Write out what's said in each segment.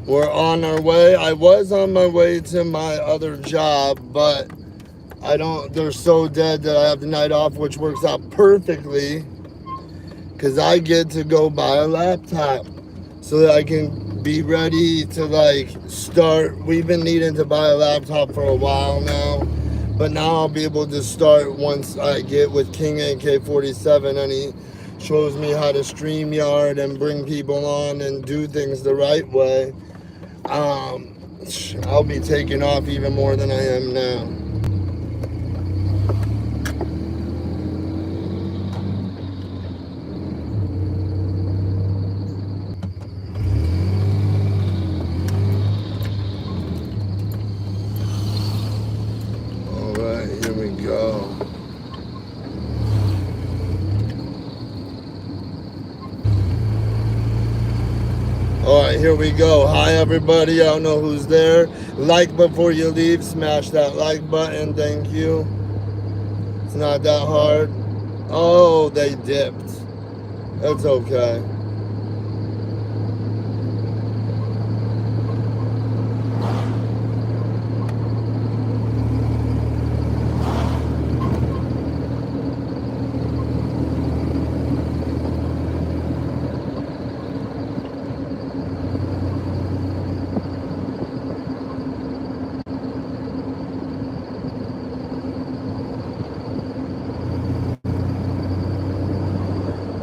we're on our way. I was on my way to my other job, but they're so dead that I have the night off, which works out perfectly because I get to go buy a laptop so that I can be ready to like start. We've been needing to buy a laptop for a while now, but now I'll be able to start once I get with King AK-47 and he shows me how to StreamYard and bring people on and do things the right way. I'll be taking off even more than I am now. Alright, here we go. Alright, here we go. Hi everybody, I don't know who's there. Like before you leave, smash that like button, thank you. It's not that hard. Oh, they dipped. That's okay.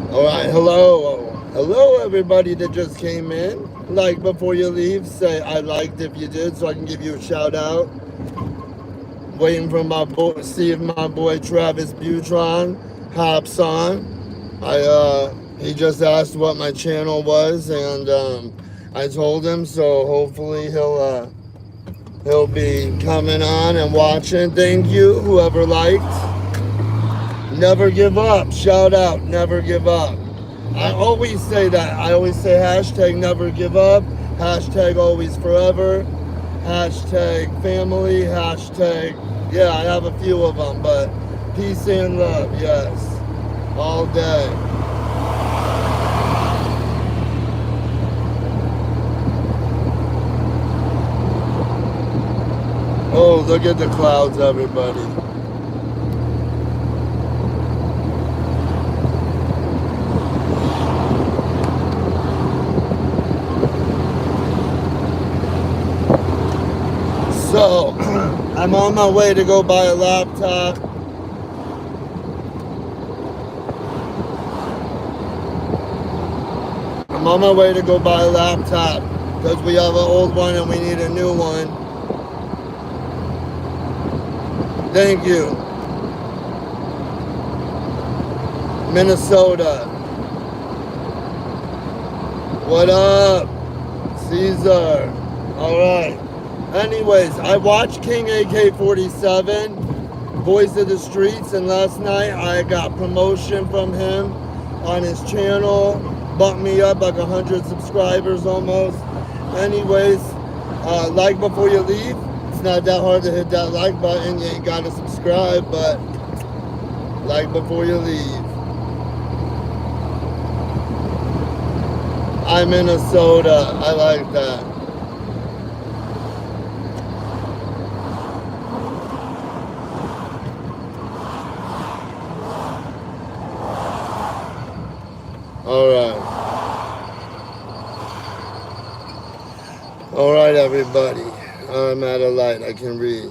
Alright, hello everybody that just came in. Like before you leave, say I liked if you did so I can give you a shout out. Waiting for my boy, see if my boy Travis Butron hops on. He just asked what my channel was and I told him, so hopefully he'll be coming on and watching. Thank you, whoever liked. Never give up. Shout out, never give up. I always say that. I always say hashtag never give up, hashtag always forever, hashtag family, hashtag, yeah, I have a few of them, but peace and love, yes, all day. Oh, look at the clouds, everybody. So, I'm on my way to go buy a laptop. I'm on my way to go buy a laptop because we have an old one and we need a new one. Thank you. Minnesota. What up, Caesar? All right. Anyways, I watched King AK-47, Voice of the Streets, and last night I got promotion from him on his channel, bumped me up like 100 subscribers almost. Anyways, like before you leave. It's not that hard to hit that like button. You ain't gotta subscribe, but like before you leave. I'm Minnesota. I like that. All right, everybody. I'm at a light. I can read.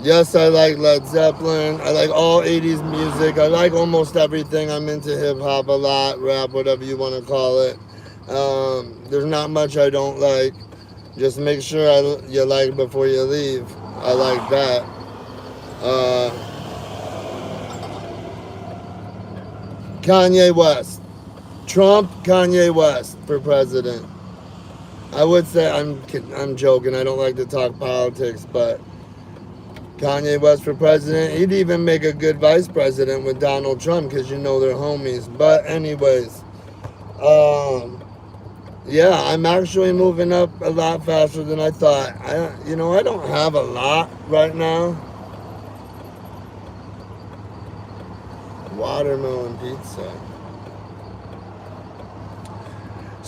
Yes, I like Led Zeppelin. I like all 80s music. I like almost everything. I'm into hip hop a lot, rap, whatever you want to call it. There's not much I don't like. Just make sure you like before you leave. I like that. Kanye West. Trump, Kanye West for president. I would say I'm joking. I don't like to talk politics, but Kanye West for president. He'd even make a good vice president with Donald Trump because you know they're homies. But anyways, yeah, I'm actually moving up a lot faster than I thought. I don't have a lot right now. Watermelon pizza.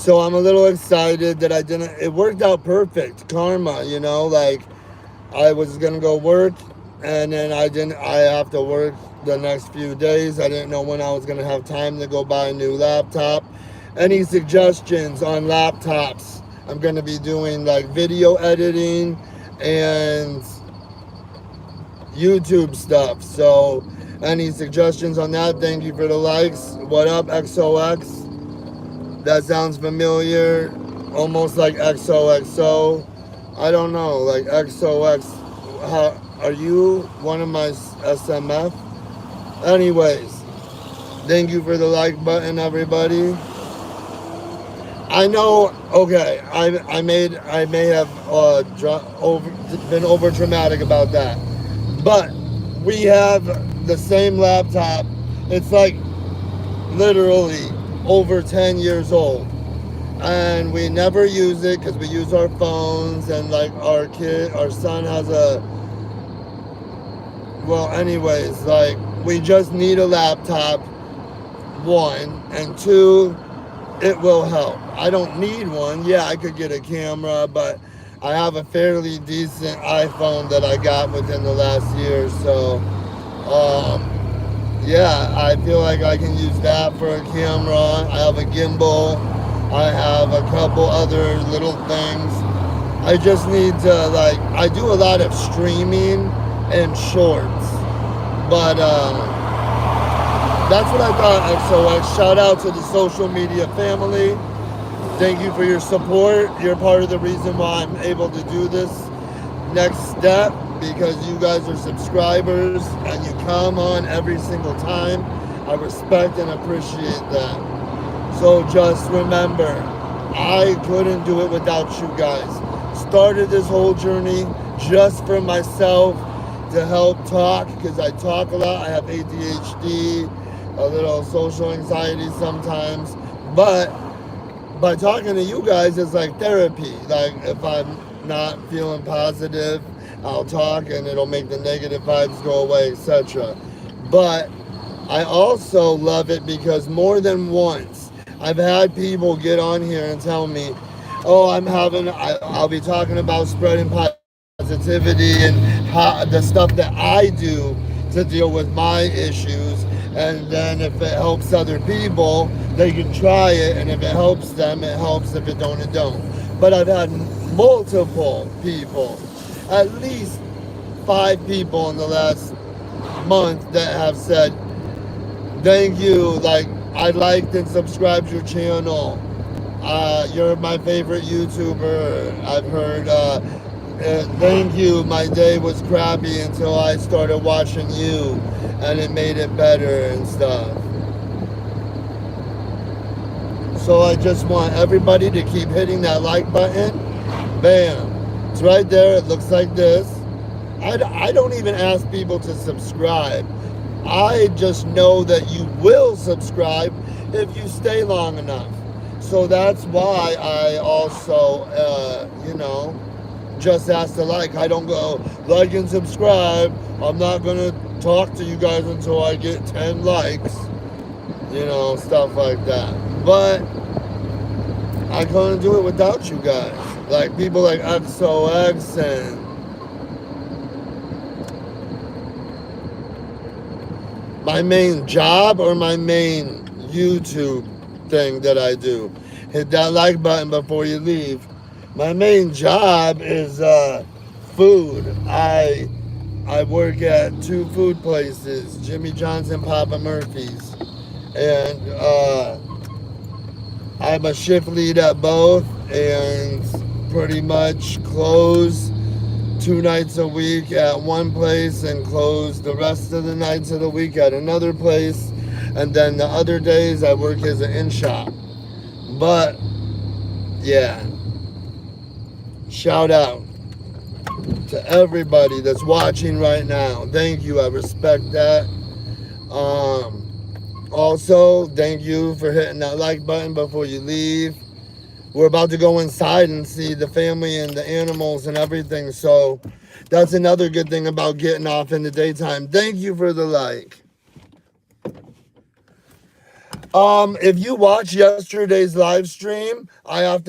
So I'm a little excited that I didn't, it worked out perfect. Karma, you know, like I was gonna go work and then I have to work the next few days. I didn't know when I was gonna have time to go buy a new laptop. Any suggestions on laptops? I'm gonna be doing like video editing and YouTube stuff. So any suggestions on that? Thank you for the likes. What up, XOX? That sounds familiar. Almost like XOXO. I don't know, like XOX. How, are you one of my SMF? Anyways, thank you for the like button, everybody. I know. Okay, I may have been over dramatic about that, but we have the same laptop. It's like literally over 10 years old, and we never use it because we use our phones, and like our son has a, well, anyways, like we just need a laptop, one, and two, it will help. I don't need one. Yeah, I could get a camera, but I have a fairly decent iPhone that I got within the last year. So, yeah, I feel like I can use that for a camera. I have a gimbal. I have a couple other little things. I just need to, like, I do a lot of streaming and shorts. But, that's what I thought, XOX. Shout out to the social media family. Thank you for your support. You're part of the reason why I'm able to do this next step, because you guys are subscribers and you come on every single time. I respect and appreciate that. So just remember, I couldn't do it without you guys. Started this whole journey just for myself to help talk, because I talk a lot. I have ADHD, a little social anxiety sometimes, but by talking to you guys, it's like therapy. Like if I'm not feeling positive, I'll talk and it'll make the negative vibes go away, etc. But I also love it because more than once I've had people get on here and tell me, oh, I'll be talking about spreading positivity and how, the stuff that I do to deal with my issues. And then if it helps other people, they can try it. And if it helps them, it helps. If it don't, it don't. But I've had multiple people, at least 5 people in the last month that have said, thank you, like, I liked and subscribed your channel. You're my favorite YouTuber. I've heard, thank you, my day was crappy until I started watching you, and it made it better and stuff. So I just want everybody to keep hitting that like button. Bam. It's right there. It looks like this. I don't even ask people to subscribe. I just know that you will subscribe if you stay long enough. So that's why I also, just ask to like. I don't go like and subscribe. I'm not going to talk to you guys until I get 10 likes. Stuff like that. But I couldn't do it without you guys. Like people like XOX and my main job or my main YouTube thing that I do. Hit that like button before you leave. My main job is food. I work at 2 food places, Jimmy John's and Papa Murphy's. And I'm a shift lead at both, and pretty much close 2 nights a week at one place and close the rest of the nights of the week at another place. And then the other days I work as an in-shop. But yeah, shout out to everybody that's watching right now. Thank you. I respect that. Also, thank you for hitting that like button before you leave. We're about to go inside and see the family and the animals and everything. So that's another good thing about getting off in the daytime. Thank you for the like. If you watch yesterday's live stream, I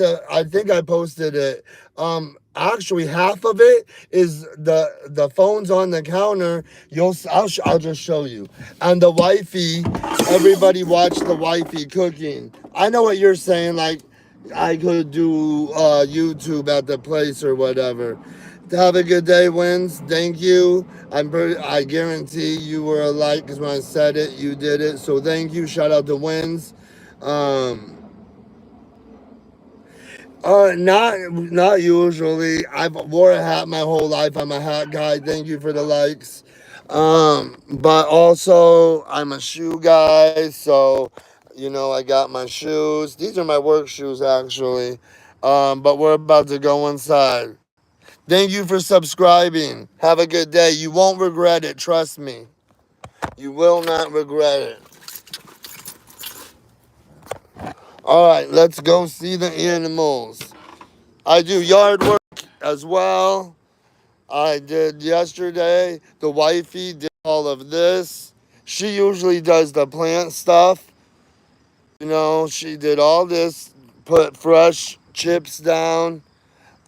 think I posted it. Actually, half of it is the phones on the counter. I'll just show you. And the wifey, everybody watched the wifey cooking. I know what you're saying. Like, I could do YouTube at the place or whatever. Have a good day, Wins. Thank you. I guarantee you were a like because when I said it, you did it. So thank you. Shout out to Wins. Um, not usually. I've wore a hat my whole life. I'm a hat guy. Thank you for the likes. But also I'm a shoe guy, so I got my shoes. These are my work shoes actually. But we're about to go inside. Thank you for subscribing. Have a good day. You won't regret it. Trust me. You will not regret it. All right, let's go see the animals. I do yard work as well. I did yesterday. The wifey did all of this. She usually does the plant stuff. She did all this, put fresh chips down.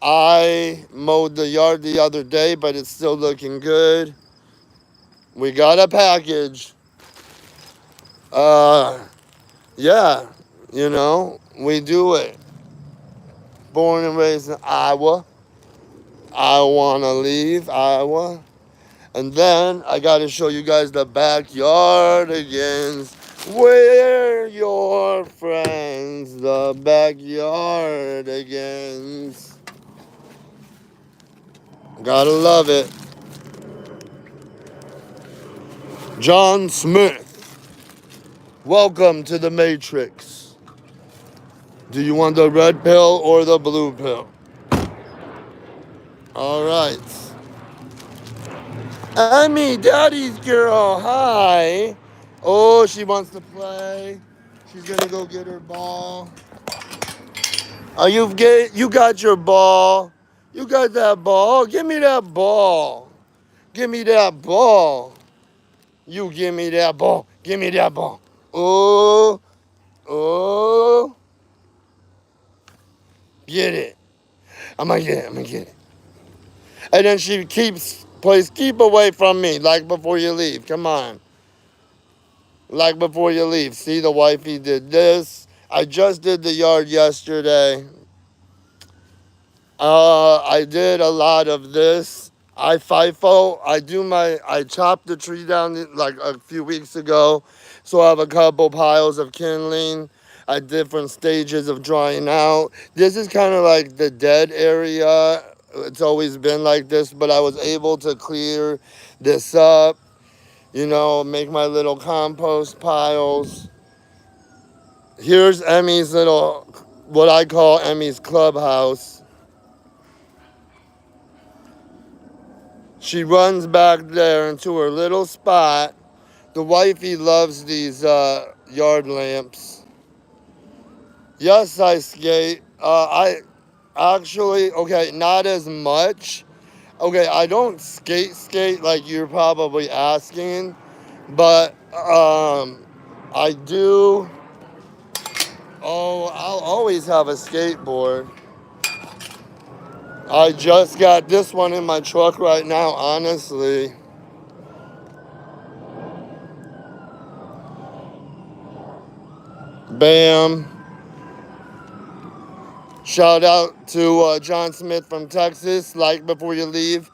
I mowed the yard the other day, but it's still looking good. We got a package. Yeah, we do it. Born and raised in Iowa. I want to leave Iowa. And then I got to show you guys the backyardigans. We're your friends, the backyardigans. Gotta love it. John Smith, welcome to the Matrix. Do you want the red pill or the blue pill? All right. Emmy, daddy's girl, hi. Oh, she wants to play. She's gonna go get her ball. You got your ball. You got that ball. Give me that ball. Give me that ball. You give me that ball. Give me that ball. Oh, oh. Get it. I'm gonna get it. I'm gonna get it. And then she please keep away from me, like before you leave. Come on. Like before you leave. See, the wifey did this. I just did the yard yesterday. I did a lot of this. I FIFO. I chopped the tree down like a few weeks ago. So I have a couple piles of kindling at different stages of drying out. This is kind of like the dead area. It's always been like this, but I was able to clear this up, make my little compost piles. Here's Emmy's little, what I call Emmy's clubhouse. She runs back there into her little spot. The wifey loves these yard lamps. Yes, I skate. I actually, okay, not as much. Okay, I don't skate like you're probably asking, but I do. Oh, I'll always have a skateboard. I just got this one in my truck right now, honestly. Bam. Shout out to John Smith from Texas. Like before you leave.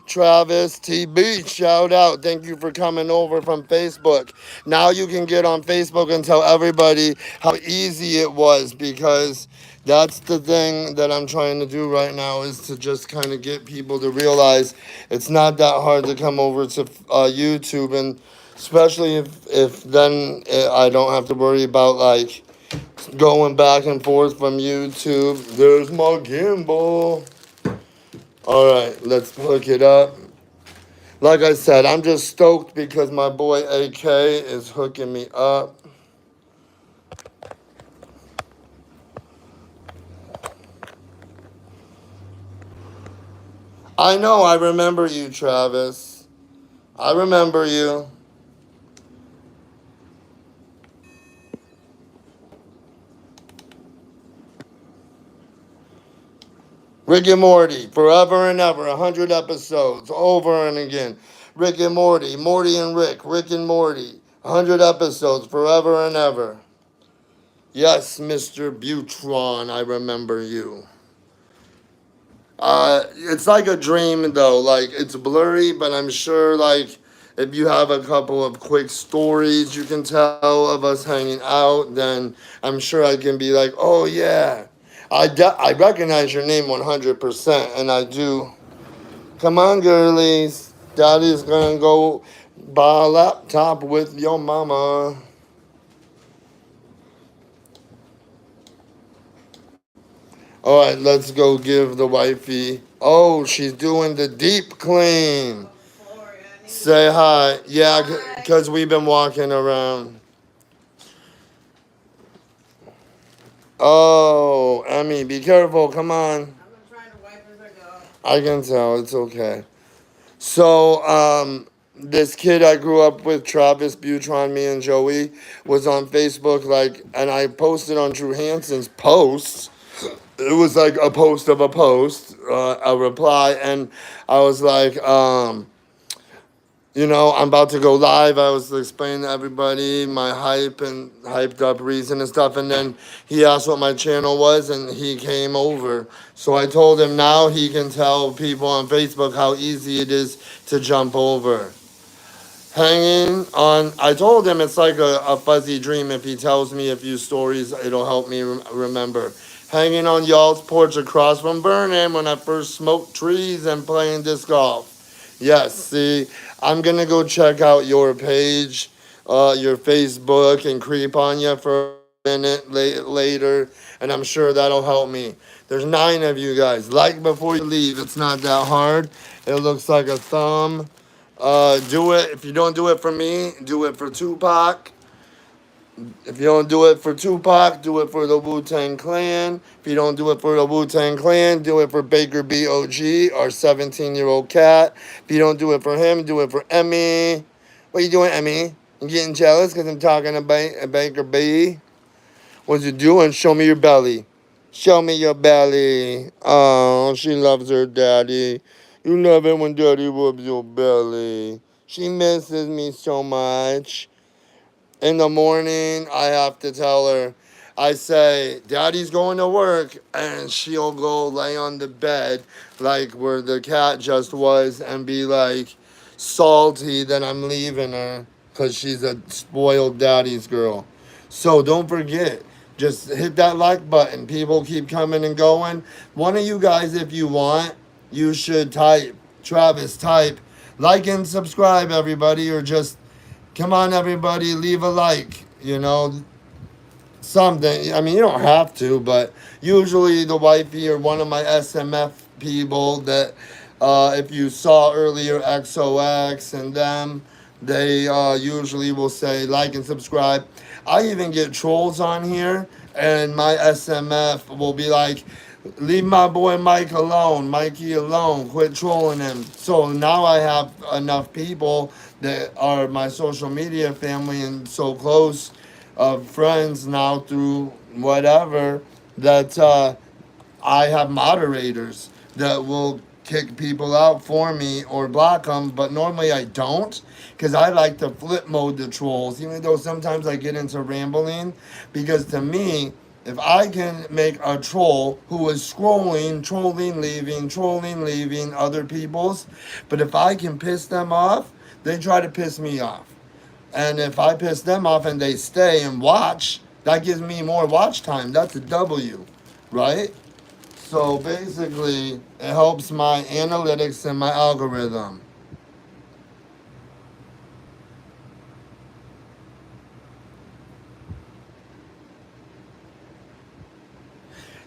Travis TB, shout out. Thank you for coming over from Facebook. Now you can get on Facebook and tell everybody how easy it was, because that's the thing that I'm trying to do right now, is to just kind of get people to realize it's not that hard to come over to YouTube, and especially if then I don't have to worry about like going back and forth from YouTube. There's my gimbal. All right, let's hook it up. Like I said, I'm just stoked because my boy AK is hooking me up. I know, I remember you, Travis. I remember you. Rick and Morty, forever and ever, 100 episodes, over and again. Rick and Morty, Morty and Rick and Morty, 100 episodes, forever and ever. Yes, Mr. Butron, I remember you. It's like a dream though. Like it's blurry, but I'm sure like if you have a couple of quick stories you can tell of us hanging out, then I'm sure I can be like, oh yeah, I recognize your name 100%, and I do. Come on, girlies, Daddy's gonna go buy a laptop with your mama. All right, let's go give the wifey. Oh, she's doing the deep clean. Say hi. Yeah, because we've been walking around. Oh, Emmy, be careful. Come on. I can tell. It's okay. So, this kid I grew up with, Travis Butron, me and Joey, was on Facebook, like, and I posted on Drew Hansen's post. It was like a post of a post, a reply, and I was like, you know, I'm about to go live. I was explaining to everybody my hype and hyped up reason and stuff. And then he asked what my channel was and he came over. So I told him now he can tell people on Facebook how easy it is to jump over. Hanging on, I told him it's like a fuzzy dream. If he tells me a few stories, it'll help me remember. Hanging on y'all's porch across from Burnham when I first smoked trees and playing disc golf. Yes, see, I'm gonna go check out your page, your Facebook, and creep on you for a minute later, and I'm sure that'll help me. There's 9 of you guys. Like before you leave. It's not that hard. It looks like a thumb. Do it. If you don't do it for me, do it for Tupac. If you don't do it for Tupac, do it for the Wu-Tang Clan. If you don't do it for the Wu-Tang Clan, do it for Baker B.O.G., our 17-year-old cat. If you don't do it for him, do it for Emmy. What are you doing, Emmy? You getting jealous because I'm talking about Baker B? What you doing? Show me your belly. Show me your belly. Oh, she loves her daddy. You love it when daddy rubs your belly. She misses me so much. In the morning, I have to tell her, I say, Daddy's going to work, and she'll go lay on the bed, like where the cat just was, and be like salty that I'm leaving her because she's a spoiled daddy's girl. So don't forget, just hit that like button. People keep coming and going. One of you guys, if you want, you should type, Travis, type, like and subscribe, everybody, or just come on, everybody, leave a like, you know, something. I mean, you don't have to, but usually the wifey or one of my SMF people that, if you saw earlier, XOX and them, they usually will say like and subscribe. I even get trolls on here, and my SMF will be like, leave my boy Mike alone, Mikey alone, quit trolling him. So now I have enough people that are my social media family and so close of friends now through whatever that I have moderators that will kick people out for me or block them, but normally I don't because I like to flip mode the trolls, even though sometimes I get into rambling, because to me, if I can make a troll who is scrolling, trolling, leaving other people's, but if I can piss them off, they try to piss me off. And if I piss them off and they stay and watch, that gives me more watch time. That's a W, right? So basically, it helps my analytics and my algorithm.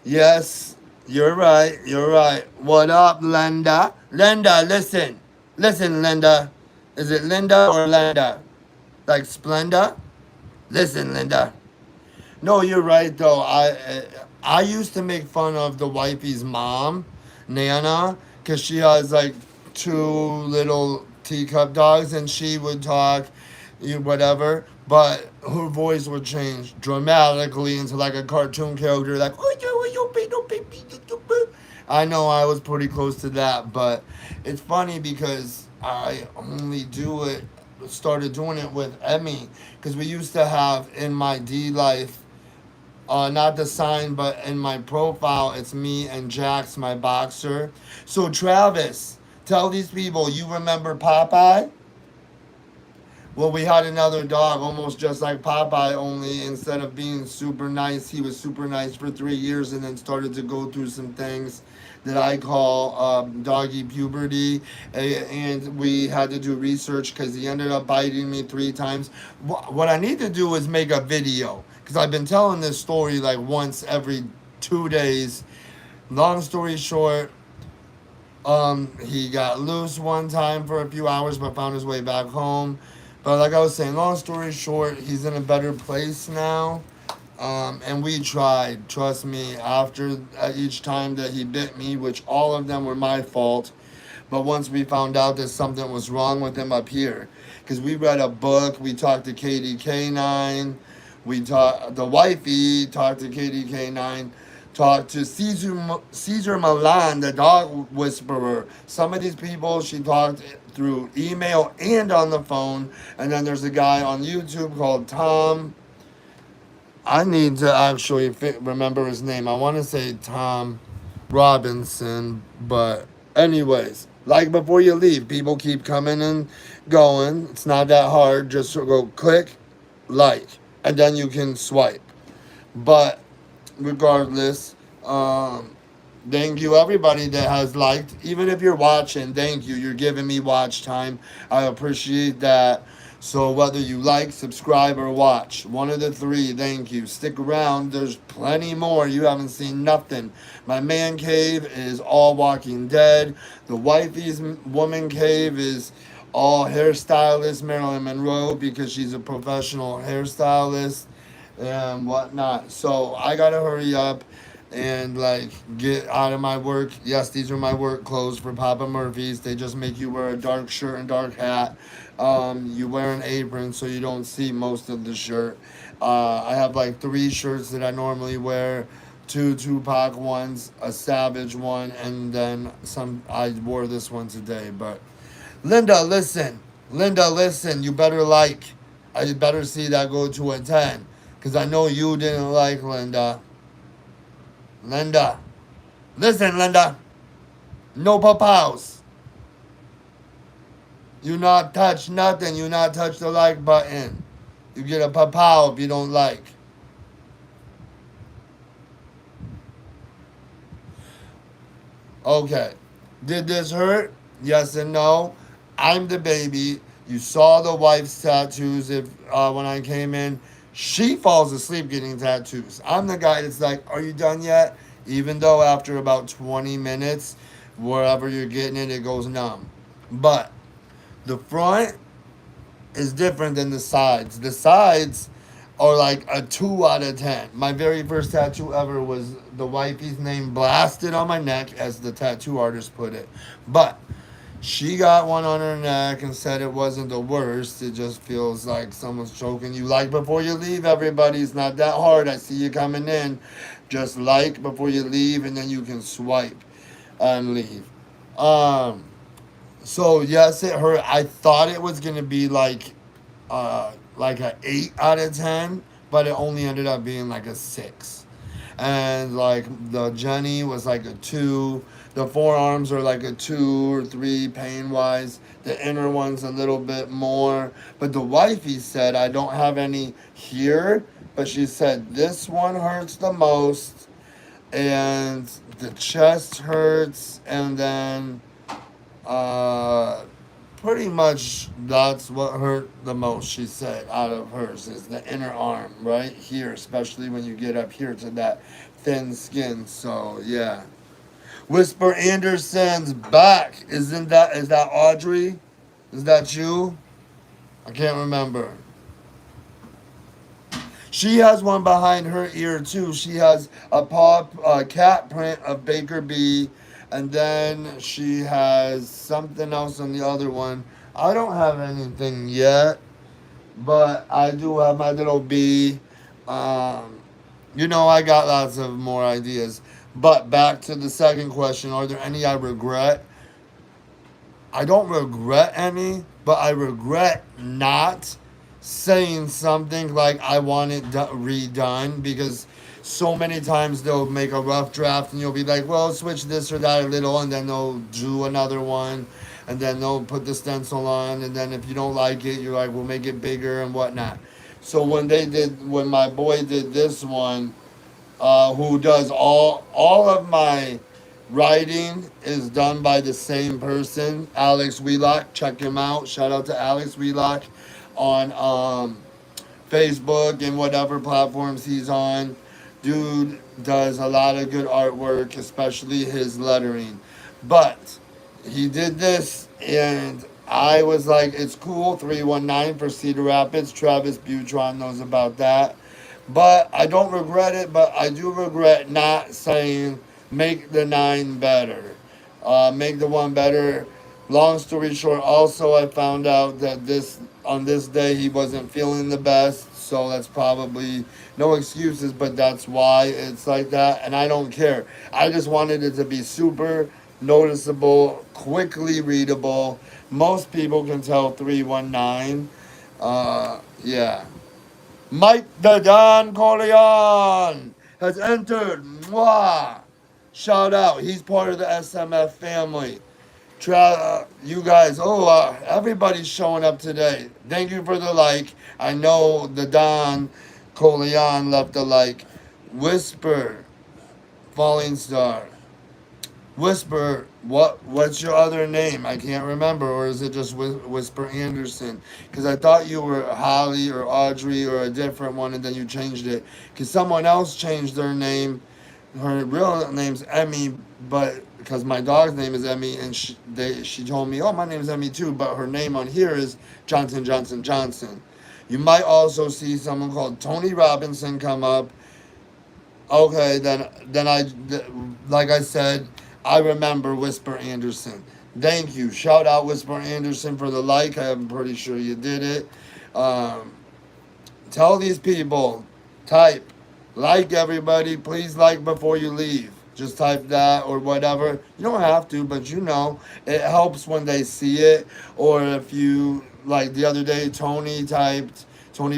Yes, you're right. You're right. What up, Linda? Linda, listen. Listen, Linda. Is it Linda or Linda? Like Splenda? Listen, Linda. No, you're right though. I used to make fun of the wifey's mom, Nana, because she has like 2 little teacup dogs, and she would talk, you whatever, but her voice would change dramatically into like a cartoon character, like I know I was pretty close to that, but it's funny because I only do it, started doing it with Emmy, because we used to have in my D life, not the sign, but in my profile, it's me and Jax, my boxer. So Travis, tell these people you remember Popeye. Well, we had another dog almost just like Popeye, only instead of being super nice, he was super nice for 3 years and then started to go through some things that I call doggy puberty. And we had to do research because he ended up biting me 3 times. What I need to do is make a video because I've been telling this story like once every 2 days. Long story short, he got loose one time for a few hours, but found his way back home. But like I was saying, long story short, he's in a better place now. And we tried, trust me, after each time that he bit me, which all of them were my fault. But once we found out that something was wrong with him up here, because we read a book, we talked to Katie K9, the wifey talked to Katie K9, talked to Caesar Milan, the dog whisperer. Some of these people she talked through email and on the phone. And then there's a guy on YouTube called Tom. I need to actually remember his name. I want to say Tom Robinson, but anyways, like before you leave, people keep coming and going. It's not that hard. Just go click, like, and then you can swipe. But regardless, thank you everybody that has liked. Even if you're watching, thank you. You're giving me watch time. I appreciate that. So whether you like, subscribe, or watch, one of the three, thank you. Stick around. There's plenty more. You haven't seen nothing. My man cave is all Walking Dead. The wifey's woman cave is all hairstylist Marilyn Monroe because she's a professional hairstylist and whatnot. So I gotta hurry up and like get out of my work. Yes, these are my work clothes for Papa Murphy's. They just make you wear a dark shirt and dark hat. You wear an apron so you don't see most of the shirt. I have like 3 shirts that I normally wear. 2 Tupac ones, a Savage one, and then some. I wore this one today, but Linda, listen. Linda, listen. You better like. I better see that go to a 10. Because I know you didn't like Linda. Linda. Listen, Linda. No papaws. You not touch nothing. You not touch the like button. You get a papow if you don't like. Okay. Did this hurt? Yes and no. I'm the baby. You saw the wife's tattoos if when I came in. She falls asleep getting tattoos. I'm the guy that's like, are you done yet? Even though after about 20 minutes, wherever you're getting it, it goes numb. But the front is different than the sides. The sides are like a 2 out of 10. My very first tattoo ever was the wifey's name blasted on my neck, as the tattoo artist put it. But she got one on her neck and said it wasn't the worst. It just feels like someone's choking you. Like before you leave, everybody. It's not that hard. I see you coming in. Just like before you leave, and then you can swipe and leave. Um, so yes, it hurt. I thought it was gonna be like a 8 out of 10, but it only ended up being like a 6. And like the Jenny was like a 2. The forearms are like a 2 or 3 pain wise. The inner one's a little bit more. But the wifey said I don't have any here, but she said this one hurts the most, and the chest hurts, and then uh pretty much that's what hurt the most, she said, out of hers is the inner arm right here, especially when you get up here to that thin skin. So yeah. Whisper Anderson's back. Is that Audrey? Is that you? I can't remember. She has one behind her ear too. She has a cat print of Baker B, and then she has something else on the other one. I don't have anything yet, but I do have my little bee. Um, I got lots of more ideas. But back to the second question, are there any I regret? I don't regret any, but I regret not saying something like I want it redone, because so many times they'll make a rough draft and you'll be like, well, switch this or that a little, and then they'll do another one, and then they'll put the stencil on, and then if you don't like it, you're like, we'll make it bigger and whatnot. So when my boy did this one, who does all of my writing is done by the same person, Alex Wheelock. Check him out. Shout out to Alex Wheelock on Facebook and whatever platforms he's on. Dude does a lot of good artwork, especially his lettering. But he did this, and I was like, it's cool. 319 for Cedar Rapids. Travis Butron knows about that. But I don't regret it, but I do regret not saying make the 9 better. Make the 1 better. Long story short, also I found out that on this day he wasn't feeling the best, so that's probably no excuses, but that's why it's like that, and I don't care. I just wanted it to be super noticeable, quickly readable. Most people can tell 319. Yeah. Mike the Don Corleone has entered. Mwah! Shout out. He's part of the SMF family. You guys, everybody's showing up today. Thank you for the like. I know the Don Corleone left a like. Whisper, Falling Star. Whisper, what's your other name? I can't remember, or is it just Whisper Anderson? Because I thought you were Holly or Audrey or a different one, and then you changed it. Because someone else changed their name. Her real name's Emmy, but because my dog's name is Emmy, and she told me, oh, my name's Emmy too, but her name on here is Johnson Johnson Johnson. You might also see someone called Tony Robinson come up. Okay, like I said, I remember Whisper Anderson. Thank you. Shout out Whisper Anderson for the like. I'm pretty sure you did it. Tell these people, type, like everybody. Please like before you leave. Just type that or whatever. You don't have to, but it helps when they see it. Or if you, like the other day, Tony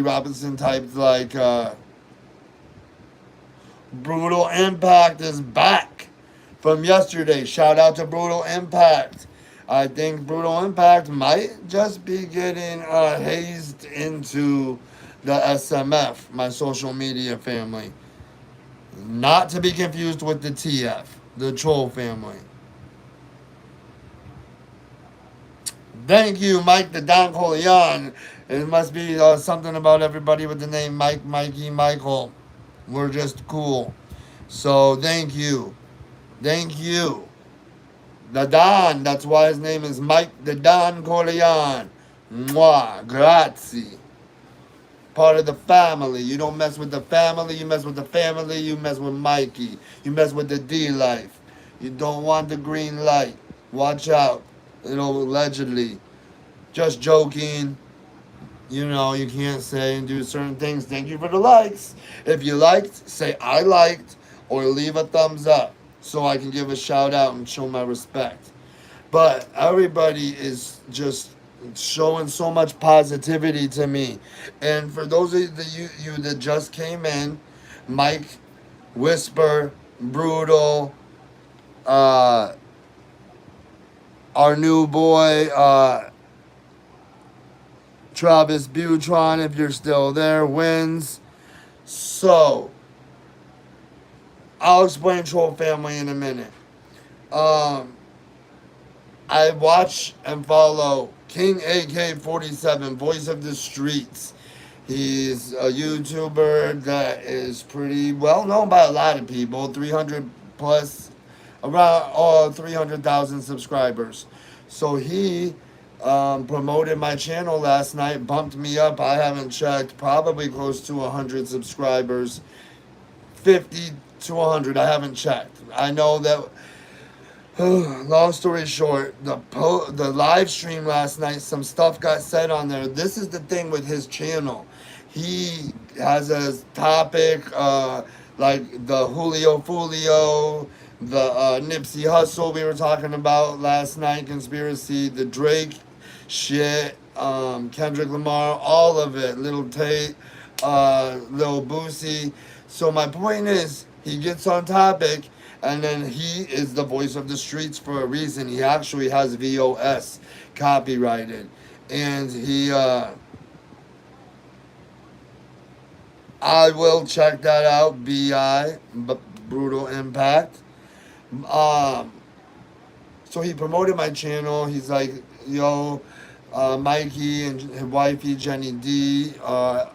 Robinson typed like, Brutal Impact is back from yesterday. Shout out to Brutal Impact. I think Brutal Impact might just be getting hazed into the SMF, my social media family. Not to be confused with the TF, the troll family. Thank you, Mike the Don Corleone. It must be something about everybody with the name Mike, Mikey, Michael. We're just cool. So thank you. Thank you. The Don, that's why his name is Mike the Don Corleone. Mwah, grazie. Part of the family. You don't mess with the family, you mess with the family, you mess with Mikey. You mess with the D life. You don't want the green light. Watch out. Allegedly. Just joking. You can't say and do certain things. Thank you for the likes. If you liked, say I liked, or leave a thumbs up so I can give a shout out and show my respect. But everybody is just showing so much positivity to me. And for those of you that just came in, Mike, Whisper, Brutal, our new boy, Travis Butron, if you're still there, wins. So, I'll explain Troll Family in a minute. I watch and follow King AK-47, Voice of the Streets. He's a YouTuber that is pretty well known by a lot of people, 300 plus, around 300,000 subscribers. So he promoted my channel last night, bumped me up. I haven't checked, probably close to 100 subscribers, 50 to 100. I haven't checked. I know that. Long story short, the live stream last night, some stuff got said on there. This is the thing with his channel. He has a topic like the Julio Fulio, the Nipsey Hussle we were talking about last night, conspiracy, the Drake shit, Kendrick Lamar, all of it, Little Tate, Lil Boosie. So my point is, he gets on topic, and then he is the voice of the streets for a reason. He actually has VOS copyrighted, and I will check that out. Brutal Impact. Um, so he promoted my channel. He's like, yo, Mikey and his wifey Jenny D, are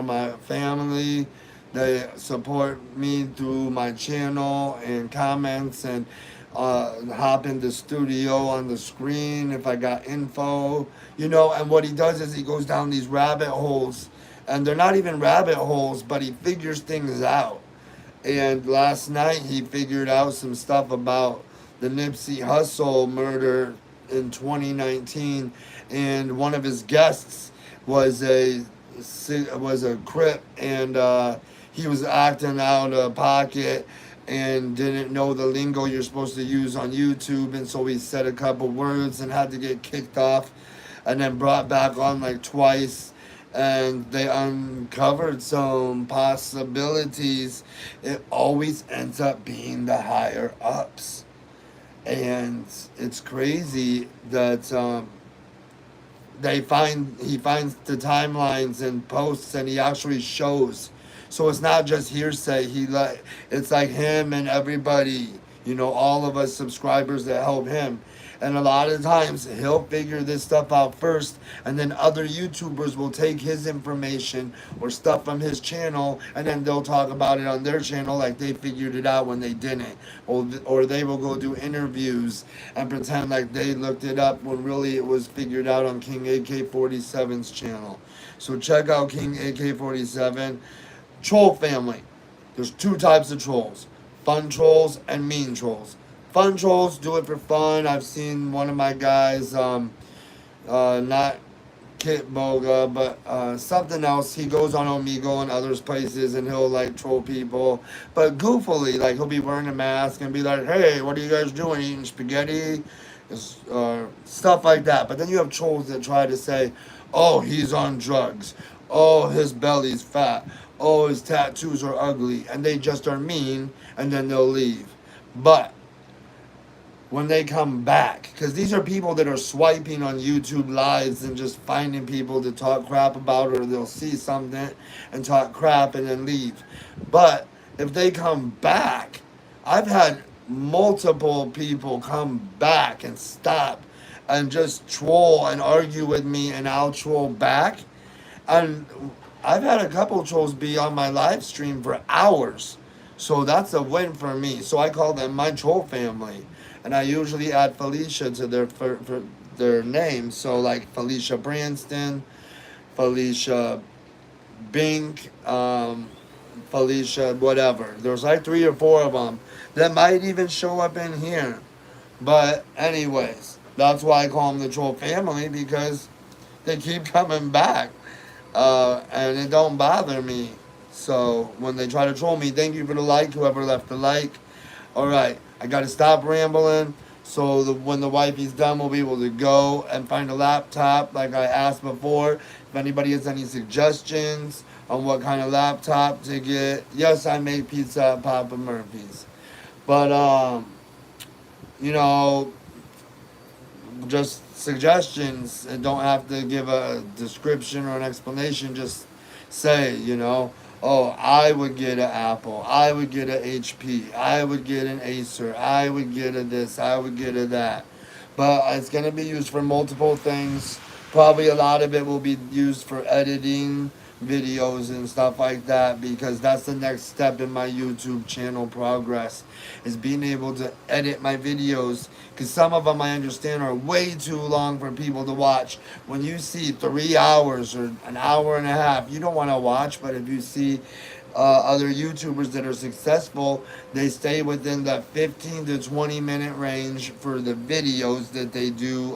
my family. They support me through my channel and comments and hop in the studio on the screen if I got info, And what he does is he goes down these rabbit holes, and they're not even rabbit holes, but he figures things out. And last night he figured out some stuff about the Nipsey Hussle murder in 2019, and one of his guests was a Crip, and he was acting out of pocket and didn't know the lingo you're supposed to use on YouTube, and so he said a couple words and had to get kicked off, and then brought back on like twice, and they uncovered some possibilities. It always ends up being the higher ups, and it's crazy that he finds the timelines and posts, and he actually shows. So it's not just hearsay. It's like him and everybody, all of us subscribers that help him. And a lot of times he'll figure this stuff out first, and then other YouTubers will take his information or stuff from his channel, and then they'll talk about it on their channel like they figured it out when they didn't. Or they will go do interviews and pretend like they looked it up when really it was figured out on King AK-47's channel. So check out King AK-47. Troll family. There's two types of trolls: fun trolls and mean trolls. Fun trolls do it for fun. I've seen one of my guys, not Kit Boga, but something else. He goes on Omegle and other places, and he'll like troll people, but goofily. Like he'll be wearing a mask and be like, "Hey, what are you guys doing? Eating spaghetti?" Stuff like that. But then you have trolls that try to say, "Oh, he's on drugs. Oh, his belly's fat. Oh, his tattoos are ugly," and they just are mean, and then they'll leave. But when they come back, because these are people that are swiping on YouTube lives and just finding people to talk crap about, or they'll see something and talk crap and then leave. But if they come back, I've had multiple people come back and stop and just troll and argue with me, and I'll troll back. And I've had a couple trolls be on my live stream for hours. So that's a win for me. So I call them my troll family. And I usually add Felicia to for their names. So like Felicia Branston, Felicia Bink, Felicia whatever. There's like 3 or 4 of them that might even show up in here. But anyways, that's why I call them the troll family, because they keep coming back. And it don't bother me. So when they try to troll me, thank you for the like, whoever left the like. All right, I got to stop rambling. So when the wifey's done, we'll be able to go and find a laptop like I asked before. If anybody has any suggestions on what kind of laptop to get. Yes, I make pizza at Papa Murphy's. But, just suggestions, and don't have to give a description or an explanation. Just say, oh, I would get an Apple, I would get an HP, I would get an Acer, I would get a this, I would get a that. But it's going to be used for multiple things. Probably a lot of it will be used for editing videos and stuff like that, because that's the next step in my YouTube channel progress, is being able to edit my videos, because some of them I understand are way too long for people to watch. When you see 3 hours or an hour and a half, you don't want to watch. But if you see other YouTubers that are successful, they stay within the 15 to 20 minute range for the videos that they do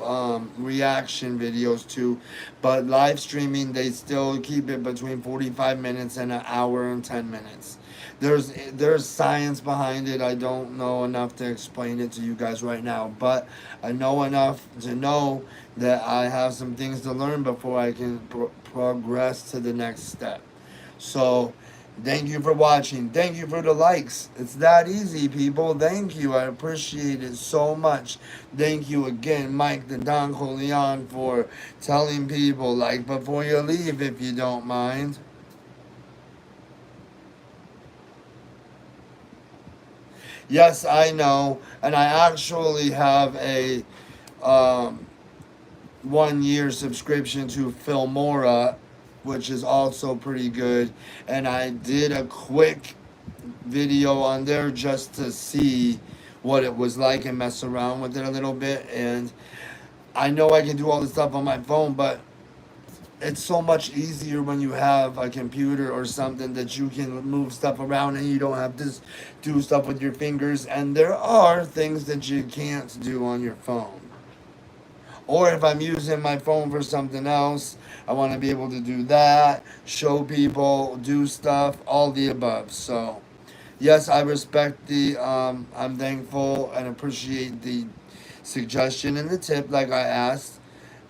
reaction videos to. But live streaming, they still keep it between 45 minutes and an hour and 10 minutes. There's science behind it. I don't know enough to explain it to you guys right now, but I know enough to know that I have some things to learn before I can progress to the next step. So, thank you for watching. Thank you for the likes. It's that easy, people. Thank you. I appreciate it so much. Thank you again, Mike the Don Corleone, for telling people, like, before you leave, if you don't mind. Yes, I know. And I actually have a um, 1 year subscription to Filmora, which is also pretty good. And I did a quick video on there just to see what it was like and mess around with it a little bit. And I know I can do all this stuff on my phone, but it's so much easier when you have a computer or something that you can move stuff around and you don't have to do stuff with your fingers. And there are things that you can't do on your phone. Or if I'm using my phone for something else, I want to be able to do that, show people, do stuff, all the above. So, yes, I respect I'm thankful and appreciate the suggestion and the tip, like I asked.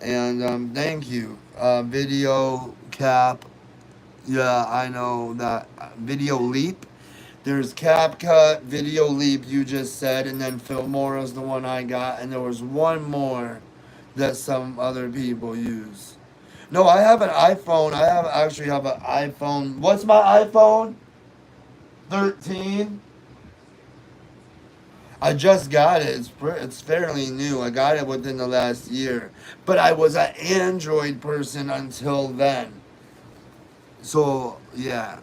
And thank you. Video Cap. Yeah, I know that. Video Leap. There's CapCut, Video Leap, you just said, and then Filmora's the one I got, and there was one more that some other people use. No, I have an iPhone. I actually have an iPhone. What's my iPhone? 13. I just got it. It's fairly new. I got it within the last year, but I was an Android person until then. So yeah.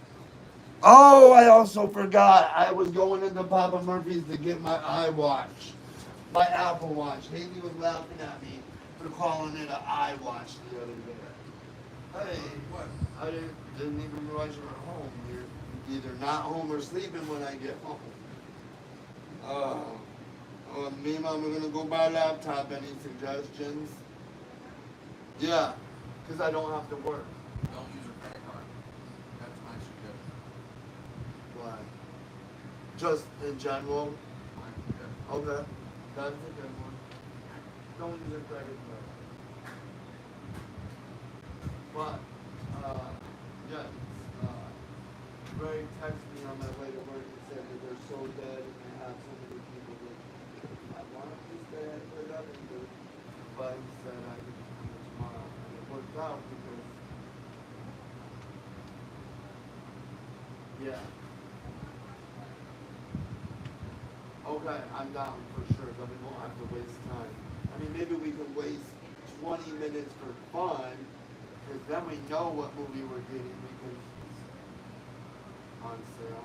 Oh, I also forgot. I was going into Papa Murphy's to get my iWatch, my Apple Watch. Haley was laughing at me for calling it an iWatch the other day. Hey, what? I didn't even realize you were home. You're either not home or sleeping when I get home. Me and Mom are gonna go buy a laptop. Any suggestions? Yeah, because I don't have to work. Don't use a credit card. That's my suggestion. Why? Just in general? My suggestion. Okay, that's a good one. Don't use a credit card. But, yes, Ray texted me on my way to work and said that they're so dead and they have so many people that I wanted to stay and put up and do, but he said I could come in tomorrow. And it worked out because, yeah. Okay, I'm down for sure, but we won't have to waste time. I mean, maybe we can waste 20 minutes for fun, because then we know what movie we're getting because it's on sale.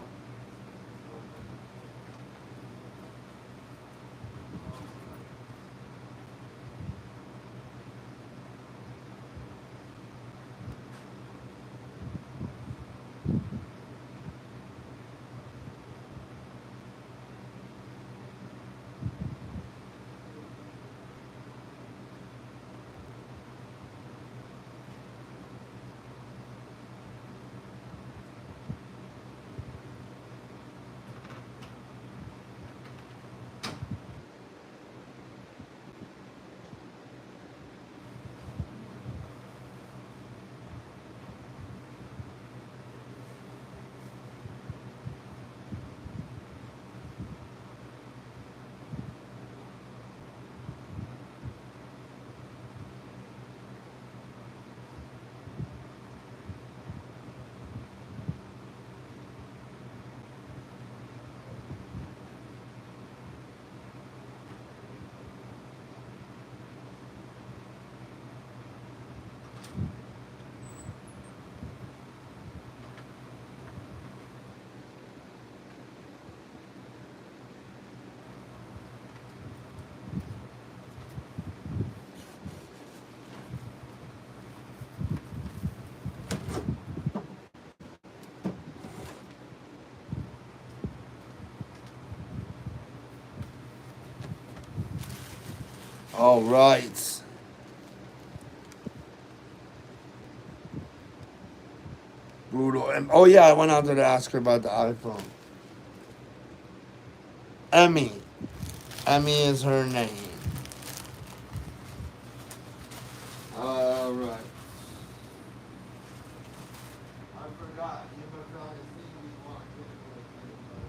All right. Brutal. And, oh yeah, I went out there to ask her about the iPhone. Emmy. Emmy is her name. Alright. I forgot. You must not have seen me walk in with you.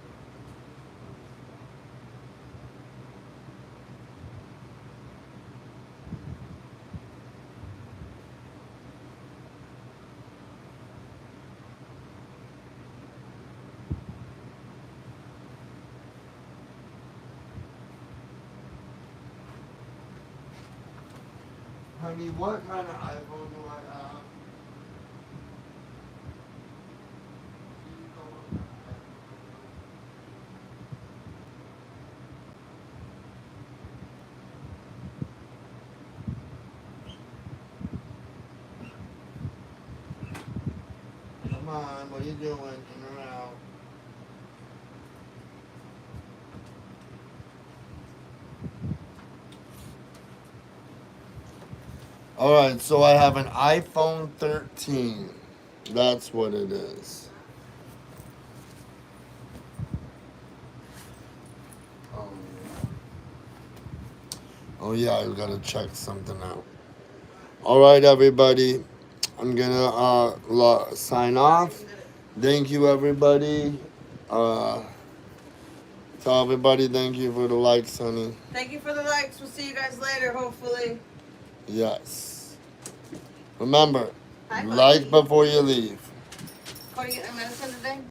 Honey, what kind of iPhone do I have? Come on, what are you doing? In or out? Alright, so I have an iPhone 13. That's what it is. Oh yeah, I gotta check something out. Alright, everybody. I'm gonna sign off. Thank you, everybody. Tell everybody thank you for the likes, honey. Thank you for the likes. We'll see you guys later, hopefully. Yes. Remember, Hi, like buddy. before you leave. Cody, get my medicine today?